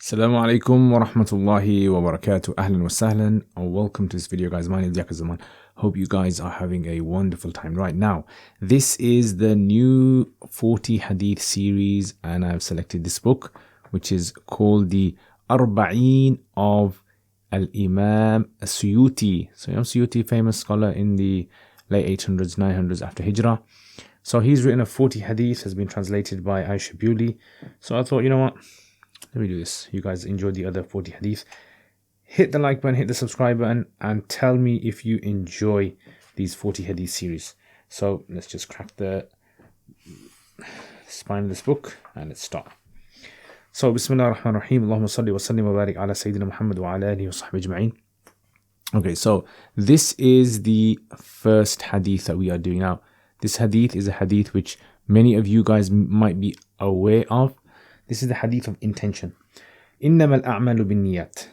Assalamu alaikum wa rahmatullahi wa barakatuh. Ahlan wa sahlan, and welcome to this video, guys. My name is Liaquat. Hope you guys are having a wonderful time right now. This is the new 40 Hadith series, and I've selected this book, which is called the Arba'een of al-Imam al-Suyuti. So Imam Suyuti, famous scholar in the late 800s, 900s after Hijrah. So he's written a 40 Hadith, has been translated by Aisha Bewley. So I thought, you know what? Let me do this. You guys enjoyed the other 40 hadith. Hit the like button, hit the subscribe button, and tell me if you enjoy these 40 hadith series. So let's just crack the spine of this book and let's start. So Bismillah ar-Rahman ar-Rahim. Allahumma salli wa sallim wa barik ala Sayyidina Muhammad wa ala alihi wa sahbihi ajma'in. Okay, so this is the first hadith that we are doing now. This hadith is a hadith which many of you guys might be aware of. This is the hadith of intention. إِنَّمَا الْأَعْمَالُ بِالنِّيَّاتِ.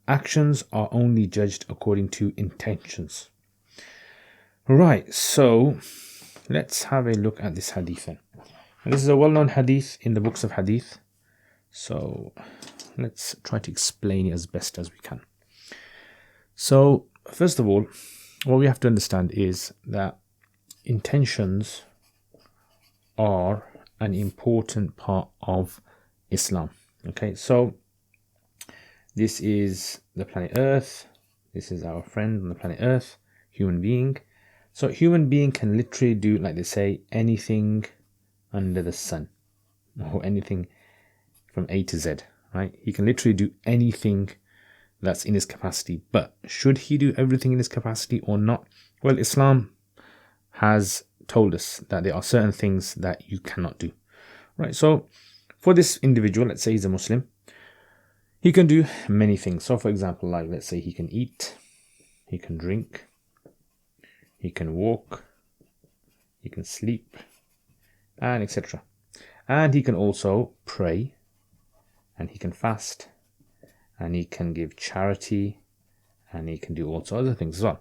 Actions are only judged according to intentions. Right, so let's have a look at this hadith then. And this is a well-known hadith in the books of hadith. So let's try to explain it as best as we can. So first of all, what we have to understand is that intentions are an important part of Islam. Okay, so this is the planet Earth. This is our friend on the planet Earth, human being. So human being can literally do, like they say, anything under the sun, or anything from A to Z, right? He can literally do anything that's in his capacity. But should he do everything in his capacity or not? Well, Islam has told us that there are certain things that you cannot do, right? So for this individual, let's say he's a Muslim, he can do many things. So for example, like let's say he can eat, he can drink, he can walk, he can sleep, and etc. And he can also pray, and he can fast, and he can give charity, and he can do also other things as well.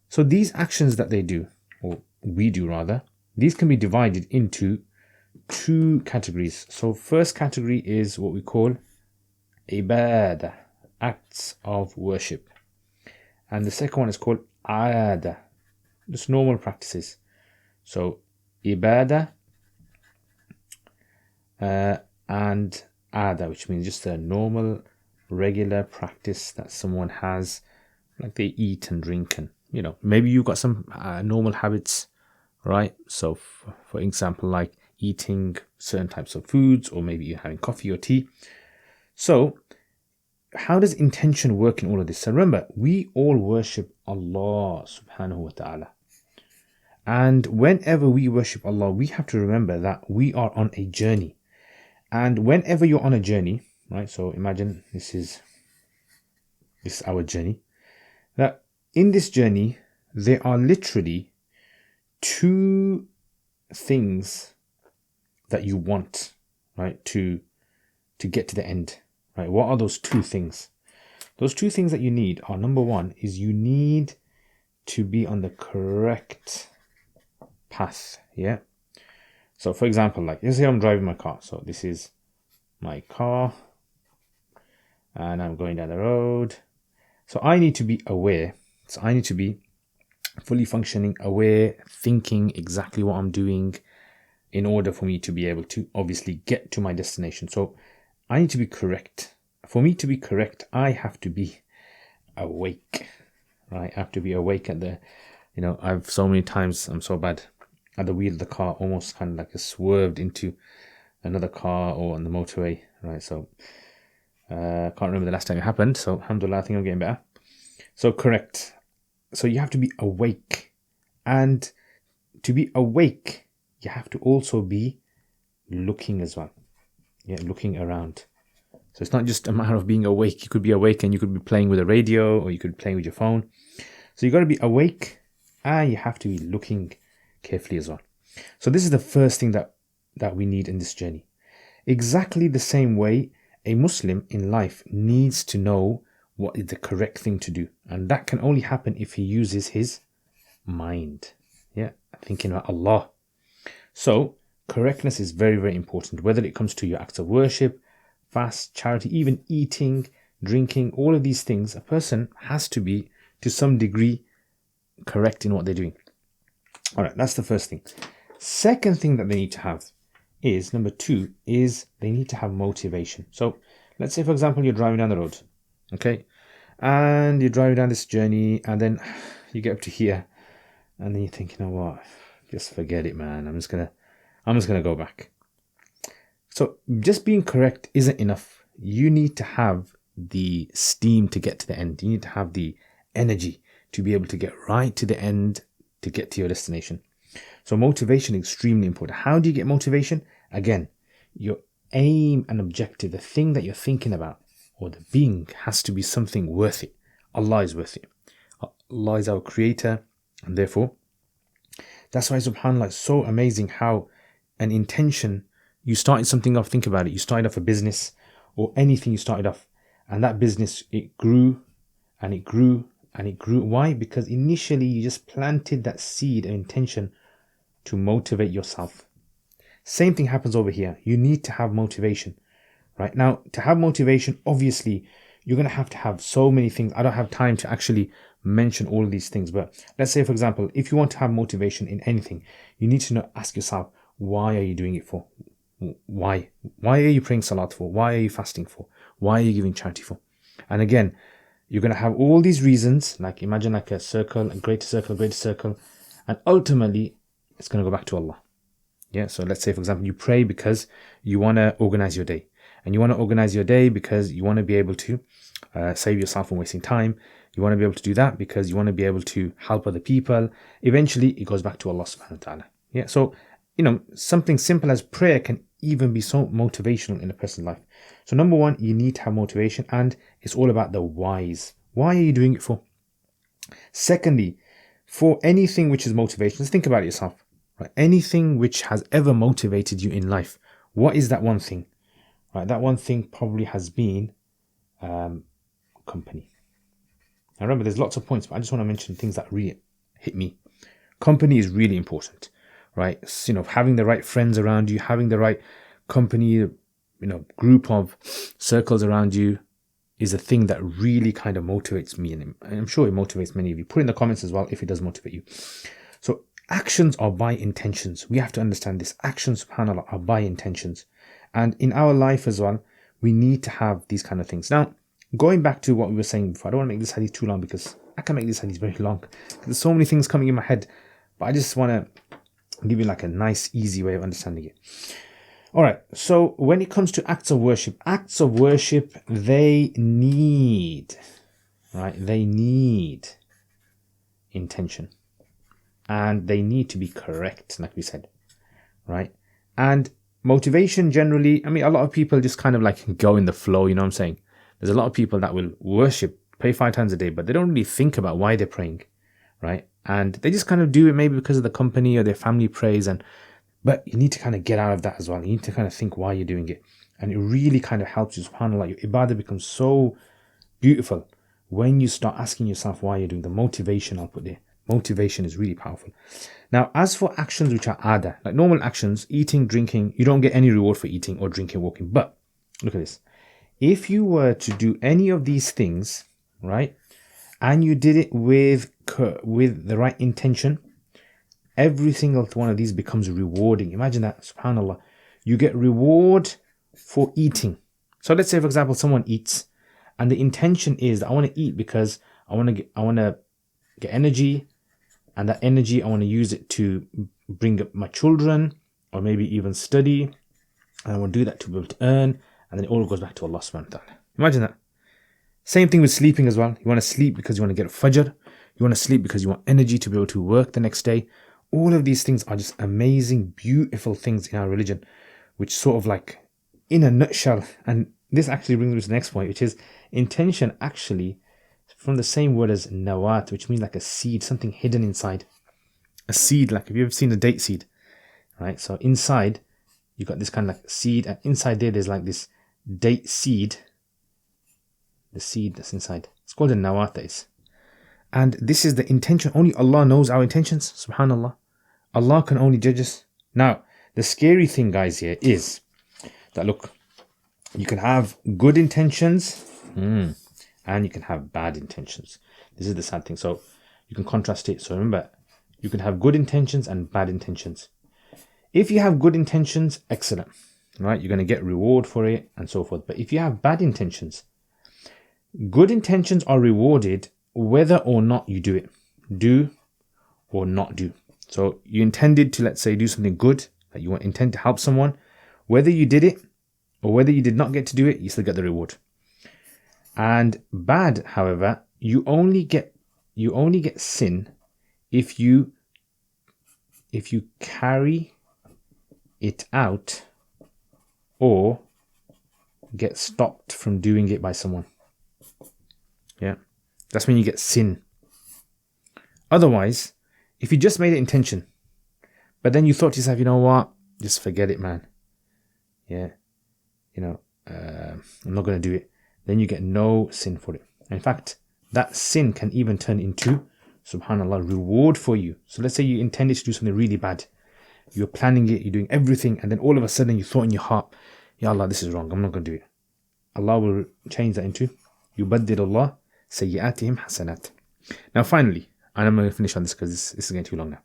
So these actions that they do, or we do rather, these can be divided into two categories. So first category is what we call ibadah, acts of worship, and the second one is called aada, just normal practices. So ibadah and aada, which means just a normal regular practice that someone has, like they eat and drink, and you know, maybe you've got some normal habits, right? So for example, like eating certain types of foods, or maybe you're having coffee or tea. So how does intention work in all of this? So remember, we all worship Allah subhanahu wa ta'ala, and whenever we worship Allah, we have to remember that we are on a journey. And whenever you're on a journey, right, so imagine this is our journey, that in this journey there are literally two things that you want, right, to get to the end, right? What are those two things? Those two things that you need are, number one is you need to be on the correct path. Yeah. So for example, like let's say I'm driving my car. So this is my car and I'm going down the road. So I need to be aware. So I need to be fully functioning, aware, thinking exactly what I'm doing, in order for me to be able to obviously get to my destination. So I need to be correct. For me to be correct, I have to be awake, right? I have to be awake at the, you know, I've so many times, I'm so bad at the wheel of the car, almost kind of like a swerved into another car or on the motorway, right? So I can't remember the last time it happened. So alhamdulillah, I think I'm getting better. So correct. So you have to be awake, and to be awake, you have to also be looking as well. Yeah, looking around. So it's not just a matter of being awake. You could be awake and you could be playing with a radio, or you could be playing with your phone. So you got to be awake, and you have to be looking carefully as well. So this is the first thing that we need in this journey. Exactly the same way a Muslim in life needs to know what is the correct thing to do. And that can only happen if he uses his mind. Yeah, thinking about Allah. So correctness is very, very important, whether it comes to your acts of worship, fast, charity, even eating, drinking, all of these things, a person has to be to some degree correct in what they're doing. All right, that's the first thing. Second thing that they need to have is, number 2, is they need to have motivation. So let's say, for example, you're driving down the road, okay? And you're driving down this journey, and then you get up to here, and then you think, you know what, just forget it, man. I'm just gonna go back. So just being correct isn't enough. You need to have the steam to get to the end. You need to have the energy to be able to get right to the end, to get to your destination. So motivation is extremely important. How do you get motivation? Again, your aim and objective, the thing that you're thinking about, or the being, has to be something worth it. Allah is worth it. Allah is our creator, and therefore, that's why, subhanAllah, it's so amazing how an intention, you started something off, think about it, you started off a business or anything you started off, and that business, it grew and it grew and it grew. Why? Because initially you just planted that seed and intention to motivate yourself. Same thing happens over here. You need to have motivation. Right now, to have motivation, obviously, you're going to have so many things. I don't have time to actually mention all of these things. But let's say, for example, if you want to have motivation in anything, you need to ask yourself, why are you doing it for? Why? Why are you praying salat for? Why are you fasting for? Why are you giving charity for? And again, you're going to have all these reasons, like imagine like a circle, a greater circle, and ultimately, it's going to go back to Allah. Yeah, so let's say, for example, you pray because you want to organize your day. And you want to organize your day because you want to be able to save yourself from wasting time. You want to be able to do that because you want to be able to help other people. Eventually, it goes back to Allah subhanahu wa ta'ala. Yeah, so, something simple as prayer can even be so motivational in a person's life. So number 1, you need to have motivation, and it's all about the whys. Why are you doing it for? Secondly, for anything which is motivation, let's think about it yourself. Right? Anything which has ever motivated you in life, what is that one thing? Right, that one thing probably has been company. Now remember, there's lots of points, but I just want to mention things that really hit me. Company is really important, right? So, having the right friends around you, having the right company, group of circles around you is a thing that really kind of motivates me, and I'm sure it motivates many of you. Put in the comments as well if it does motivate you. So actions are by intentions. We have to understand this. Actions, subhanAllah, are by intentions. And in our life as well, we need to have these kind of things. Now, going back to what we were saying before, I don't want to make this hadith too long because I can make this hadith very long. There's so many things coming in my head, but I just want to give you like a nice, easy way of understanding it. All right, so when it comes to acts of worship, they need intention. And they need to be correct, like we said, right? And motivation generally, a lot of people just kind of like go in the flow, you know what I'm saying? There's a lot of people that will worship, pray 5 times a day, but they don't really think about why they're praying, right? And they just kind of do it maybe because of the company or their family prays, but you need to kind of get out of that as well. You need to kind of think why you're doing it. And it really kind of helps you, subhanAllah. Your ibadah becomes so beautiful when you start asking yourself why you're doing the motivation. I'll put there. Motivation is really powerful. Now, as for actions which are ada, like normal actions, eating, drinking, you don't get any reward for eating or drinking, walking. But look at this. If you were to do any of these things, right, and you did it with the right intention, every single one of these becomes rewarding. Imagine that, subhanAllah. You get reward for eating. So let's say, for example, someone eats, and the intention is that I want to eat because I want to get energy, and that energy I want to use it to bring up my children, or maybe even study, and I want to do that to be able to earn, and then it all goes back to Allah subhanahu wa ta'ala. Imagine that. Same thing with sleeping as well. You want to sleep because you want to get fajr. You want to sleep because you want energy to be able to work the next day. All of these things are just amazing, beautiful things in our religion, which sort of like, in a nutshell, and this actually brings me to the next point, which is intention actually from the same word as nawat, which means like a seed, something hidden inside. A seed, like have you ever seen a date seed? Right? So inside, you got this kind of like seed, and inside there's like this date seed. The seed that's inside. It's called a nawat, that is. And this is the intention. Only Allah knows our intentions, subhanAllah. Allah can only judge us. Now, the scary thing, guys, here is that, look, You can have good intentions and you can have bad intentions. This is the sad thing. So you can contrast it. So remember, you can have good intentions and bad intentions. If you have good intentions, excellent, right? You're going to get reward for it and so forth. But if you have bad intentions, good intentions are rewarded whether or not you do it. Do or not do. So you intended to, let's say, do something good, that you intend to help someone. Whether you did it or whether you did not get to do it, you still get the reward. And bad, however, you only get sin if you carry it out or get stopped from doing it by someone. Yeah, that's when you get sin. Otherwise, if you just made an intention, but then you thought to yourself, you know what, just forget it, man. Yeah, I'm not going to do it. Then you get no sin for it. In fact, that sin can even turn into, subhanAllah, reward for you. So let's say you intended to do something really bad. You're planning it, you're doing everything, and then all of a sudden you thought in your heart, Ya Allah, this is wrong, I'm not going to do it. Allah will change that into, yubaddil Allah sayyi'atihim hasanat. Now finally, and I'm going to finish on this because this is getting too long now.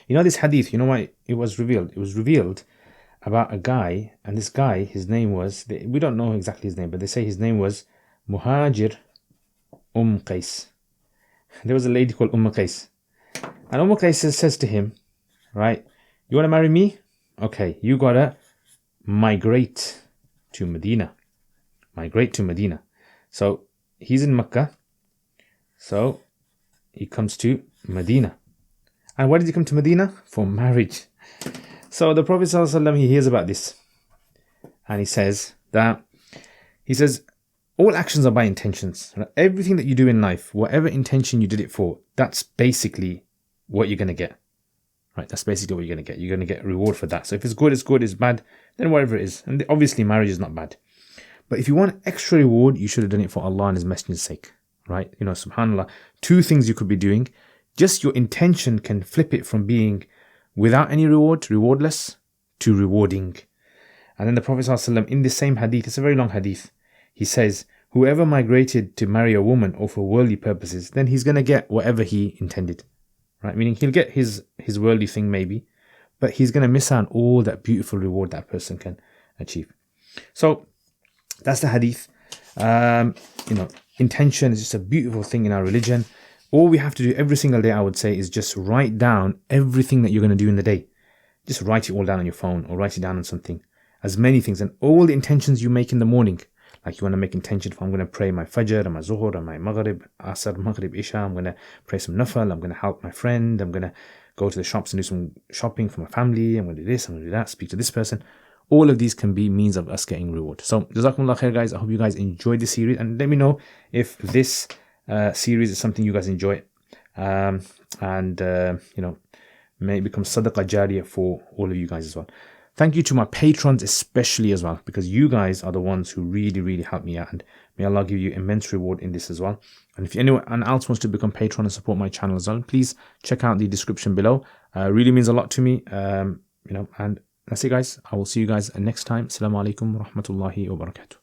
You know this hadith, you know why it was revealed? It was revealed about a guy, and this guy, his name was, we don't know exactly his name, but they say his name was Muhajir Qais. There was a lady called Qais. And Qais says to him, right, you want to marry me? Okay, you got to migrate to Medina. Migrate to Medina. So he's in Mecca. So he comes to Medina. And why did he come to Medina? For marriage. So the Prophet ﷺ, he hears about this. And he says, all actions are by intentions. Right? Everything that you do in life, whatever intention you did it for, that's basically what you're going to get. Right? That's basically what you're going to get. You're going to get reward for that. So if it's good, it's good. It's bad, then whatever it is. And obviously marriage is not bad. But if you want extra reward, you should have done it for Allah and His Messenger's sake. Right? SubhanAllah, two things you could be doing. Just your intention can flip it from being without any reward, rewardless, to rewarding. And then the Prophet ﷺ, in this same hadith, it's a very long hadith, he says, whoever migrated to marry a woman or for worldly purposes, then he's going to get whatever he intended. Right? Meaning he'll get his worldly thing maybe, but he's going to miss out on all that beautiful reward that person can achieve. So that's the hadith. Intention is just a beautiful thing in our religion. All we have to do every single day, I would say, is just write down everything that you're going to do in the day. Just write it all down on your phone or write it down on something. As many things. And all the intentions you make in the morning. Like you want to make intention for, I'm going to pray my Fajr, and my Zuhur, and my Maghrib, Asr, Maghrib, Isha. I'm going to pray some Nafal. I'm going to help my friend. I'm going to go to the shops and do some shopping for my family. I'm going to do this. I'm going to do that. Speak to this person. All of these can be means of us getting reward. So, Jazakumullah khair, guys. I hope you guys enjoyed this series. And let me know if this series is something you guys enjoy, may it become sadaqah jariyah for all of you guys as well. Thank you to my patrons especially as well, because you guys are the ones who really help me out, and may Allah give you immense reward in this as well. And if anyone else wants to become patron and support my channel as well, please check out the description below. Really means a lot to me. And that's it, guys. I will see you guys next time. Assalamu alaikum wa rahmatullahi wa barakatuh.